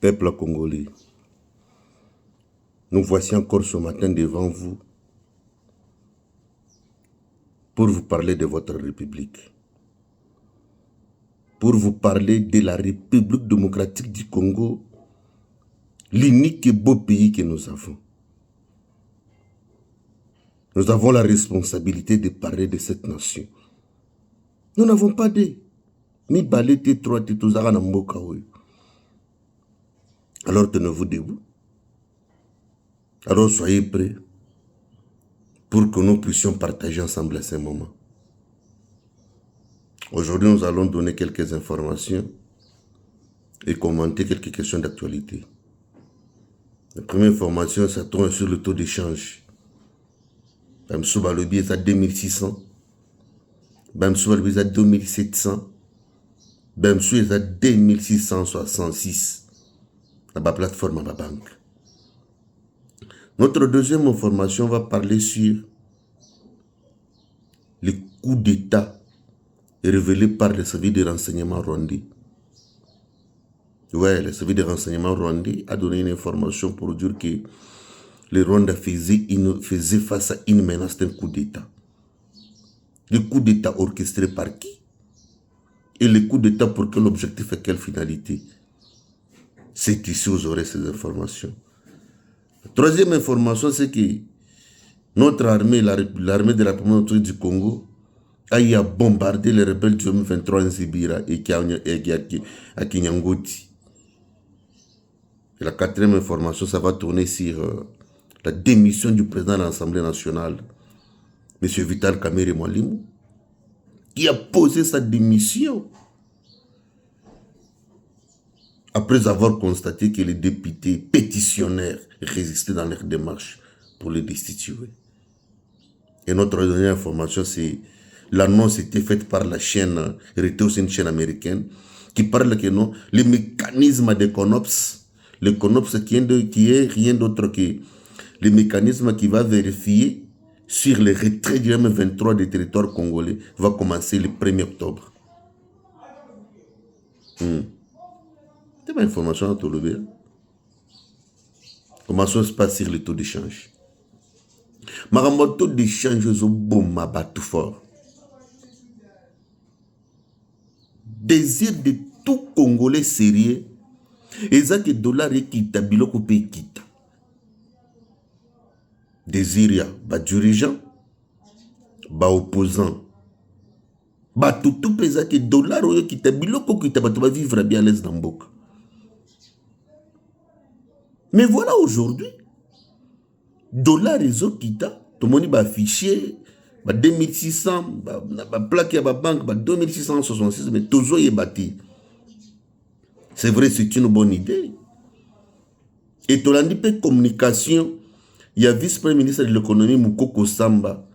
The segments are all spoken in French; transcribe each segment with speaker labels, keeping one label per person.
Speaker 1: Peuple congolais, nous voici encore ce matin devant vous pour vous parler de votre République, pour vous parler de la République démocratique du Congo, l'unique et beau pays que nous avons. Nous avons la responsabilité de parler de cette nation. Nous n'avons pas de ni balé T3 T2 na mboka oyo. Alors tenez-vous debout. Alors soyez prêts pour que nous puissions partager ensemble ces moments. Aujourd'hui, nous allons donner quelques informations et commenter quelques questions d'actualité. La première information, ça tourne sur le taux d'échange. Bamsouba le billet est à 2600. Bamsouba le billet est à 2700. Bamsou est à 2666. À la plateforme, à la banque. Notre deuxième information va parler sur le coup d'État révélé par le service de renseignement rwandais. Ouais, le service de renseignement rwandais a donné une information pour dire que le Rwanda faisait face à une menace d'un coup d'État. Le coup d'État orchestré par qui? Et le coup d'État pour quel objectif et quelle finalité? C'est ici où vous aurez ces informations. La troisième information, c'est que notre armée, l'armée de la République du Congo, a bombardé les rebelles du M23 en Zibira et à Kinyangoti. Et la quatrième information, ça va tourner sur la démission du président de l'Assemblée nationale, M. Vital Kamerhe Mwalimu, qui a posé sa démission après avoir constaté que les députés pétitionnaires résistaient dans leur démarche pour les destituer. Et notre dernière information, c'est l'annonce était faite par la chaîne RT, c'est une chaîne américaine, qui parle que non, le mécanisme des CONOPS, le CONOPS qui est rien d'autre que le mécanisme qui va vérifier sur les retraits du M23 des territoires congolais, va commencer le 1er octobre. C'est une information à tout le bien. Comment ça se passe sur le taux d'échange? Le taux d'échange est au bon mabat tout fort. Désir de tout Congolais sérieux, et ça que dollar est quitte, biloko pe quitte. Désir ya, ba dirigeant, ba opposant, ba tout pesa que dollar oyo quitte, biloko quitte, ba va vivre bien à l'aise dans Mboka. Mais voilà aujourd'hui, dollar et zo quitte, tout le monde va afficher, ba 2600, ba plaque à ba banque, ba 2666, mais toujours est bâti. C'est vrai, c'est une bonne idée. Et tu l'as dit, communication, il y a vice-premier ministre de l'économie, Moukoko Samba,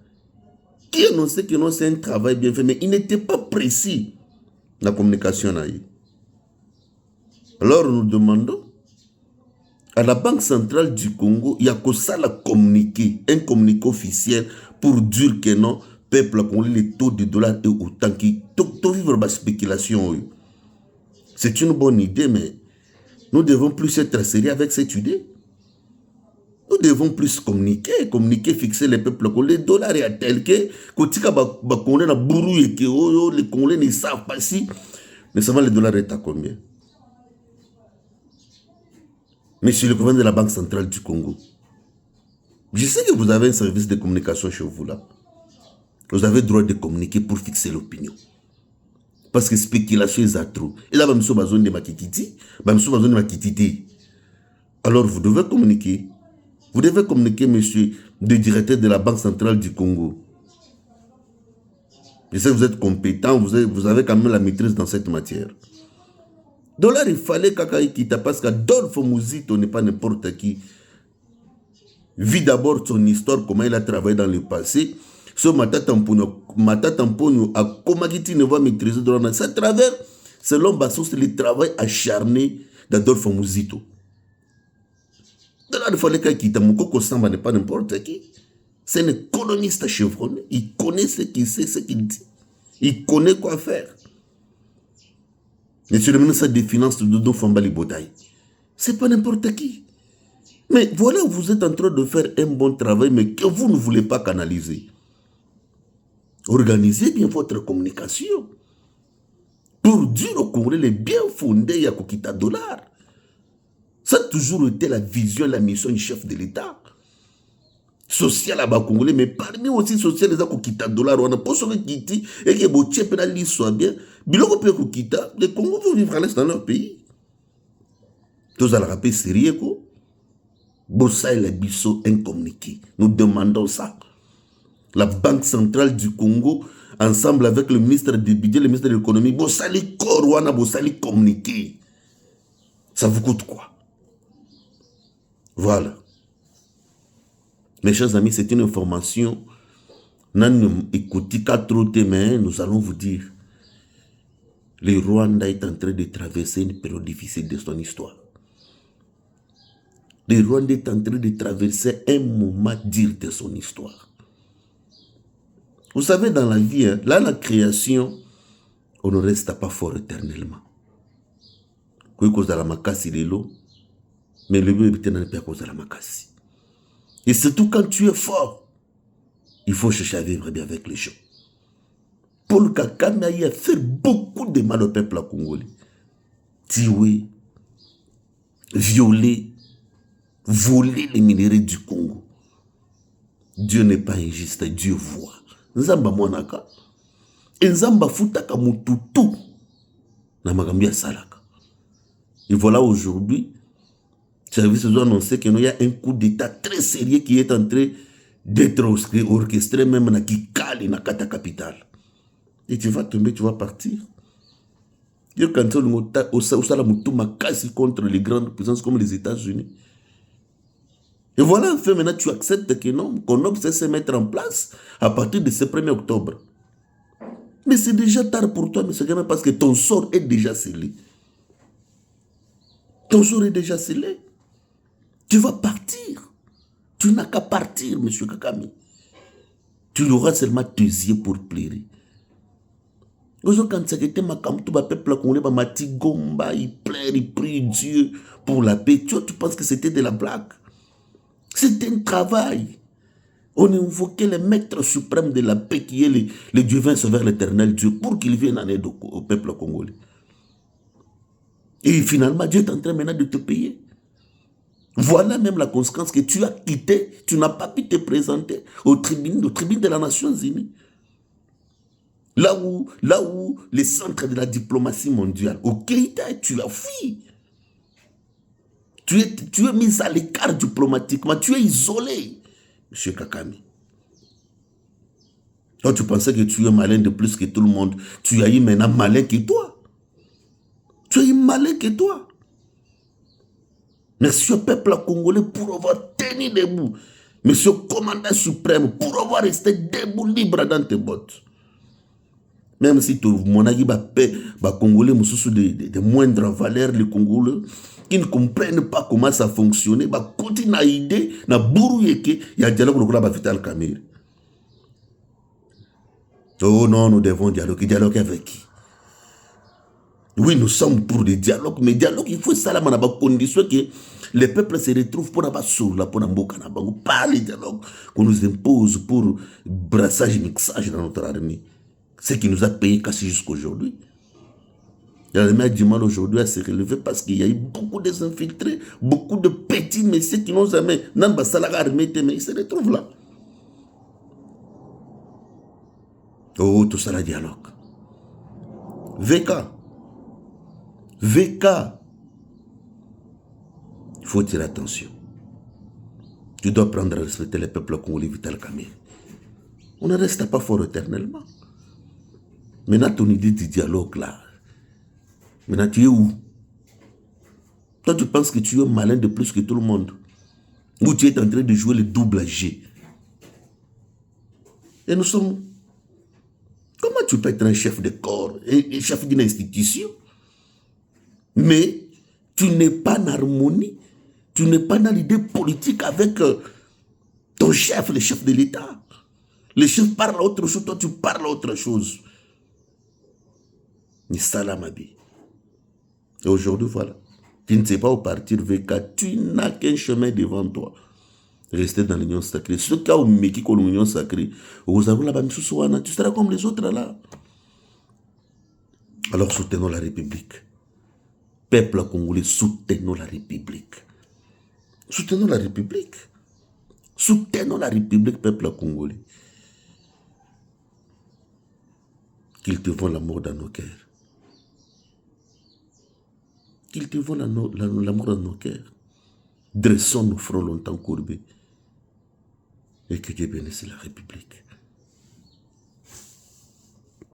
Speaker 1: qui annonçait que non, c'est un travail bien fait, mais il n'était pas précis dans la communication. Alors nous demandons à la Banque centrale du Congo, il y a que ça la communiquer, un communiqué officiel pour dire que non, peuple congolais, les taux de dollars est autant qui vivre la spéculation. C'est une bonne idée, mais nous devons plus être sérieux avec cette idée. Nous devons plus communiquer, fixer les peuples. Les dollars est tel que, quand les Congolais ne savent pas si, mais ça va, les dollars est à combien? Monsieur le gouverneur de la Banque centrale du Congo, je sais que vous avez un service de communication chez vous là. Vous avez le droit de communiquer pour fixer l'opinion. Parce que spéculation est trop. Et là, vous avez besoin de makititi, alors vous devez communiquer. Vous devez communiquer, monsieur le directeur de la Banque centrale du Congo. Je sais que vous êtes compétent, vous avez quand même la maîtrise dans cette matière. Donc là, il fallait qu'il quitte parce qu'Adolphe Muzito n'est pas n'importe qui. Vit d'abord son histoire, comment il a travaillé dans le passé. Ce Matata Mponyo a comment il ne va maîtriser dans la c'est à travers, selon Bassos, le travail acharné d'Adolphe Muzito. Donc là, il fallait qu'il quitte. Moukoko Samba n'est pas n'importe qui. C'est un économiste chevronné. Il connaît ce qu'il sait, ce qu'il dit. Il connaît quoi faire. Monsieur le ministre des Finances, Dodo Fambali Bodaï. C'est pas n'importe qui. Mais voilà, vous êtes en train de faire un bon travail, mais que vous ne voulez pas canaliser. Organisez bien votre communication. Pour dire aux Congolais les bien fondés, il y a Kokita dollar. Ça a toujours été la vision, la mission du chef de l'État. Social à Congolais, mais parmi aussi social, les gens qui dollar, on a pas sur le kiti, et que bon tchèpe la liste soit bien. Biloko peut kokita, les Congolais vont vivre à l'aise dans leur pays. Tous à la rappeler sérieux, quoi. Bossa et les Bissot incommuniqués. Nous demandons ça. La Banque centrale du Congo, ensemble avec le ministre du Budget, le ministre de l'économie, Bossa les corps, Bossa les communiqués. Ça vous coûte quoi? Voilà. Mes chers amis, c'est une information. Écoutez, mais nous allons vous dire. Le Rwanda est en train de traverser une période difficile de son histoire. Le Rwanda est en train de traverser un moment dur de son histoire. Vous savez, dans la vie, hein, là, la création, on ne reste pas fort éternellement. Cause de la makasi de l'eau, mais le but n'est pas cause de la makasi. Et surtout quand tu es fort, il faut chercher à vivre bien avec les gens. Paul Kagame a fait beaucoup de mal au peuple congolais. Tuer, violer, voler les minéraux du Congo. Dieu n'est pas injuste, Dieu voit. Nzamba monaka. Et Nzamba futaka mututu. Na magambi salaka. Et voilà aujourd'hui, le service doit annoncer qu'il y a un coup d'état très sérieux qui est en train d'être orchestré même dans Kikali, dans la capitale. Et tu vas tomber, tu vas partir. Dieu quand on contre les grandes puissances comme les États-Unis. Et voilà, enfin, maintenant, tu acceptes que non, qu'on obsède se mettre en place à partir de ce 1er octobre. Mais c'est déjà tard pour toi, M. Kagame, parce que ton sort est déjà scellé. Ton sort est déjà scellé. Tu vas partir. Tu n'as qu'à partir, M. Kagame. Tu auras seulement tes yeux pour pleurer. Quand c'était ma tout le peuple congolais, il pleure, il prie Dieu pour la paix. Tu penses que c'était de la blague? C'est un travail. On invoquait le maître suprême de la paix qui est le divin sauveur, l'éternel Dieu, pour qu'il vienne en aide au peuple congolais. Et finalement, Dieu est en train maintenant de te payer. Voilà même la conséquence que tu as quitté, tu n'as pas pu te présenter au tribune de la Nations Unies. Là où les centres de la diplomatie mondiale, au Keïta, tu as fui. Tu es mis à l'écart diplomatiquement, tu es isolé, M. Kagame. Toi, tu pensais que tu es malin de plus que tout le monde. Tu as eu maintenant malin que toi. Tu as eu malin que toi. Monsieur peuple congolais, pour avoir tenu debout, monsieur commandant suprême, pour avoir resté debout, libre dans tes bottes. Même si mon avis congolais de moindre valeur, les Congolais, qui ne comprennent pas comment ça fonctionne, continuent à aider, na bourrouillé, il y a un dialogue avec Vital Kamerhe. Oh non, nous devons dialoguer. Dialoguer avec qui? Oui, nous sommes pour des dialogues, mais dialogue, il faut ça, là, à condition que les peuples se retrouvent pour n'avoir sur la pour pas les dialogues qu'on nous impose pour brassage et mixage dans notre armée. Ce qui nous a payé cassé jusqu'à aujourd'hui. L'armée a du mal aujourd'hui à se relever parce qu'il y a eu beaucoup de désinfiltrés, beaucoup de petits messieurs qui n'ont jamais, mais ils se retrouvent là. Oh, tout ça, le dialogue. VK. Il faut tirer attention. Tu dois prendre à respecter les peuples congolais, Vital Kamerhe. On ne reste pas fort éternellement. Maintenant, ton idée du dialogue là, maintenant tu es où? Toi, tu penses que tu es malin de plus que tout le monde. Ou tu es en train de jouer le double G. Et nous sommes... Comment tu peux être un chef de corps, un chef d'une institution, mais tu n'es pas en harmonie, tu n'es pas dans l'idée politique avec ton chef, le chef de l'État. Le chef parle autre chose, toi tu parles autre chose. Ni salamabi. Et aujourd'hui, voilà. Tu ne sais pas où partir vers, car tu n'as qu'un chemin devant toi. Rester dans l'union sacrée. Ce cas où Meki ko l'union sacrée, tu seras comme les autres là. Alors soutenons la République. Peuple congolais, soutenons la République. Soutenons la République. Soutenons la République, peuple congolais. Cultivons l'amour dans nos cœurs. Cultivons l'amour dans nos cœurs. Dressons nos fronts longtemps courbés. Et que Dieu bénisse la République.